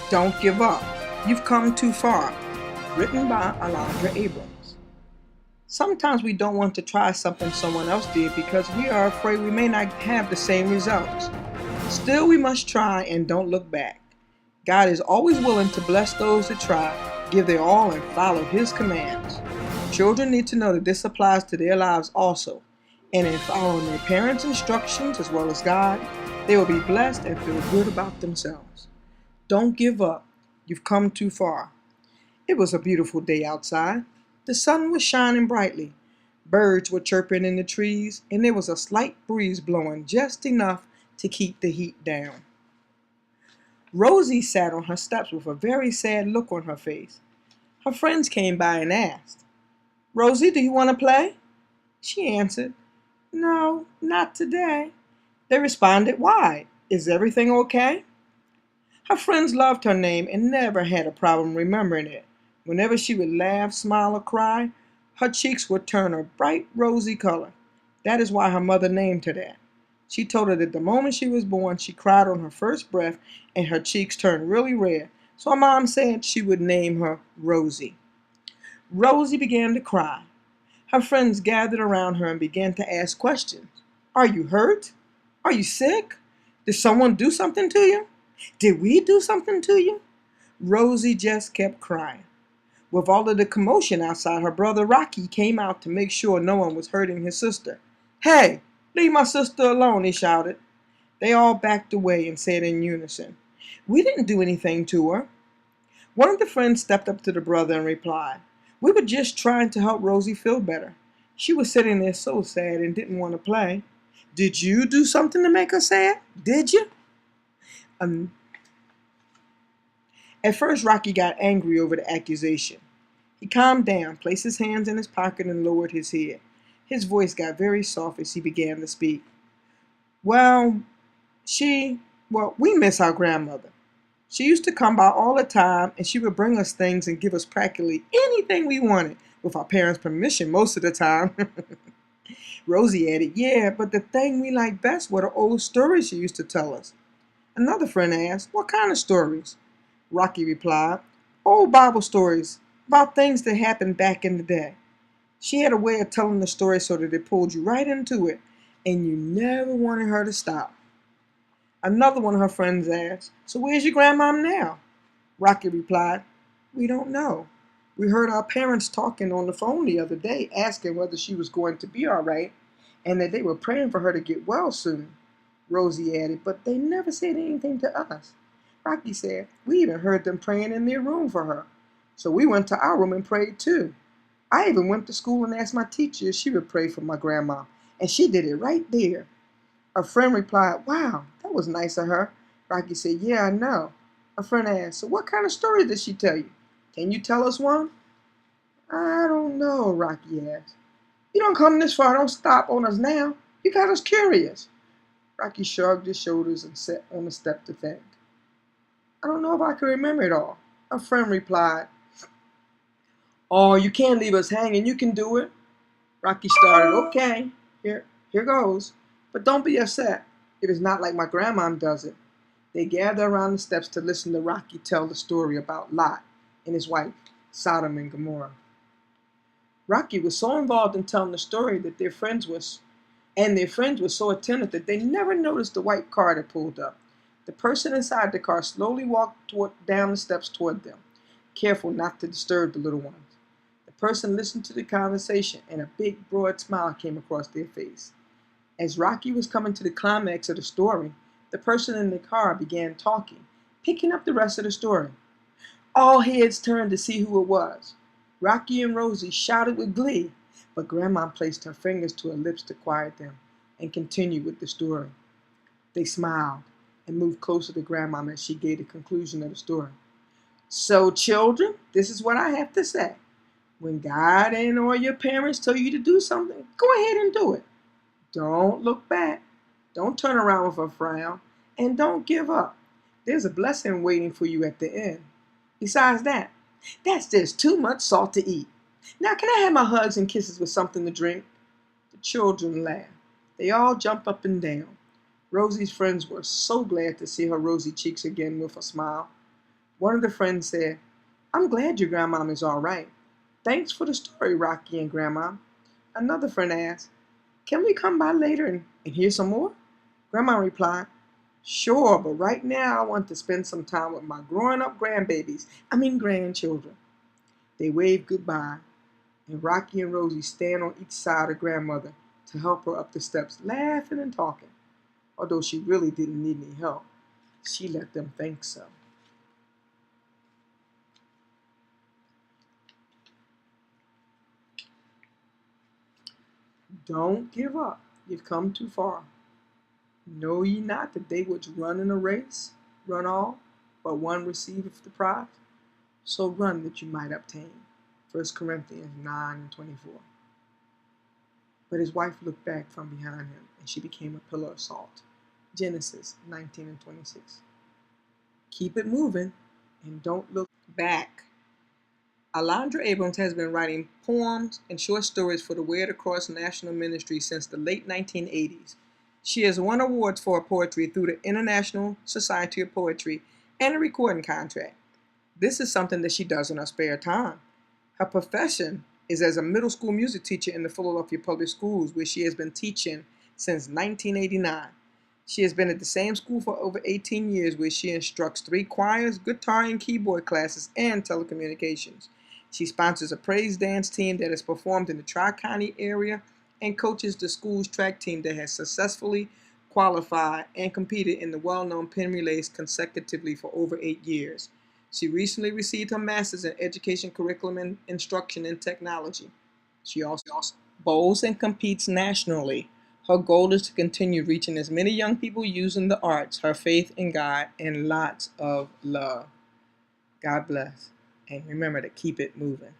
Don't give up. You've come too far. Written by Alandra Abrams. Sometimes we don't want to try something someone else did because we are afraid we may not have the same results. Still, we must try and don't look back. God is always willing to bless those that try, give their all, and follow His commands. Children need to know that this applies to their lives also, and in following their parents' instructions as well as God, they will be blessed and feel good about themselves. Don't give up. You've come too far. It was a beautiful day outside. The sun was shining brightly. Birds were chirping in the trees, and there was a slight breeze blowing just enough to keep the heat down. Rosie sat on her steps with a very sad look on her face. Her friends came by and asked, "Rosie, do you want to play?" She answered, "No, not today." They responded, "Why? Is everything okay?" Her friends loved her name and never had a problem remembering it. Whenever she would laugh, smile, or cry, her cheeks would turn a bright rosy color. That is why her mother named her that. She told her that the moment she was born, she cried on her first breath and her cheeks turned really red. So her mom said she would name her Rosie. Rosie began to cry. Her friends gathered around her and began to ask questions. "Are you hurt? Are you sick? Did someone do something to you? Did we do something to you?" Rosie just kept crying. With all of the commotion outside, her brother Rocky came out to make sure no one was hurting his sister. "Hey, leave my sister alone," he shouted. They all backed away and said in unison, "We didn't do anything to her." One of the friends stepped up to the brother and replied, "We were just trying to help Rosie feel better. She was sitting there so sad and didn't want to play." "Did you do something to make her sad? Did you?" Um, At first, Rocky got angry over the accusation. He calmed down, placed his hands in his pocket, and lowered his head. His voice got very soft as he began to speak. Well, we miss our grandmother. She used to come by all the time, and she would bring us things and give us practically anything we wanted, with our parents' permission most of the time." Rosie added, "Yeah, but the thing we liked best were the old stories she used to tell us." Another friend asked, "What kind of stories?" Rocky replied, "Old Bible stories about things that happened back in the day." She had a way of telling the story so that it pulled you right into it, and you never wanted her to stop. Another one of her friends asked, "So where's your grandmom now?" Rocky replied, "We don't know. We heard our parents talking on the phone the other day, asking whether she was going to be all right, and that they were praying for her to get well soon." Rosie added, "But they never said anything to us." Rocky said, "We even heard them praying in their room for her. So we went to our room and prayed too. I even went to school and asked my teacher if she would pray for my grandma, and she did it right there." A friend replied, "Wow, that was nice of her." Rocky said, "Yeah, I know." A friend asked, "So what kind of story did she tell you? Can you tell us one?" "I don't know," Rocky asked. "You don't come this far, don't stop on us now. You got us curious." Rocky shrugged his shoulders and sat on the step to think. "I don't know if I can remember it all." A friend replied, "Oh, you can't leave us hanging. You can do it." Rocky started, "Okay, here goes. But don't be upset. It is not like my grandmom does it." They gathered around the steps to listen to Rocky tell the story about Lot and his wife, Sodom and Gomorrah. Rocky was so involved in telling the story that their friends were so attentive that they never noticed the white car that pulled up. The person inside the car slowly walked down the steps toward them, careful not to disturb the little ones. The person listened to the conversation, and a big, broad smile came across their face. As Rocky was coming to the climax of the story, the person in the car began talking, picking up the rest of the story. All heads turned to see who it was. Rocky and Rosie shouted with glee, but Grandma placed her fingers to her lips to quiet them and continued with the story. They smiled and moved closer to Grandma as she gave the conclusion of the story. "So, children, this is what I have to say. When God and or your parents tell you to do something, go ahead and do it. Don't look back. Don't turn around with a frown. And don't give up. There's a blessing waiting for you at the end. Besides that, that's just too much salt to eat. Now, can I have my hugs and kisses with something to drink?" The children laughed. They all jumped up and down. Rosie's friends were so glad to see her rosy cheeks again with a smile. One of the friends said, I'm glad your grandmom is all right. Thanks for the story, Rocky and Grandma. Another friend asked, can we come by later and hear some more? Grandma replied, sure, but right now I want to spend some time with my growing up grandchildren. They waved goodbye, and Rocky and Rosie stand on each side of grandmother to help her up the steps, laughing and talking. Although she really didn't need any help, she let them think so. Don't give up. You've come too far. Know ye not that they which run in a race run all, but one receiveth the prize? So run that you might obtain. 1 Corinthians 9:24. But his wife looked back from behind him, and she became a pillar of salt. Genesis 19:26. Keep it moving and don't look back. Alandra Abrams has been writing poems and short stories for the Wear the Cross National Ministry since the late 1980s. She has won awards for her poetry through the International Society of Poetry and a recording contract. This is something that she does in her spare time. Her profession is as a middle school music teacher in the Philadelphia Public Schools, where she has been teaching since 1989. She has been at the same school for over 18 years, where she instructs 3 choirs, guitar and keyboard classes, and telecommunications. She sponsors a praise dance team that has performed in the Tri-County area and coaches the school's track team that has successfully qualified and competed in the well-known Penn Relays consecutively for over 8 years. She recently received her master's in education curriculum and instruction in technology. She also bowls and competes nationally. Her goal is to continue reaching as many young people using the arts, her faith in God, and lots of love. God bless. And remember to keep it moving.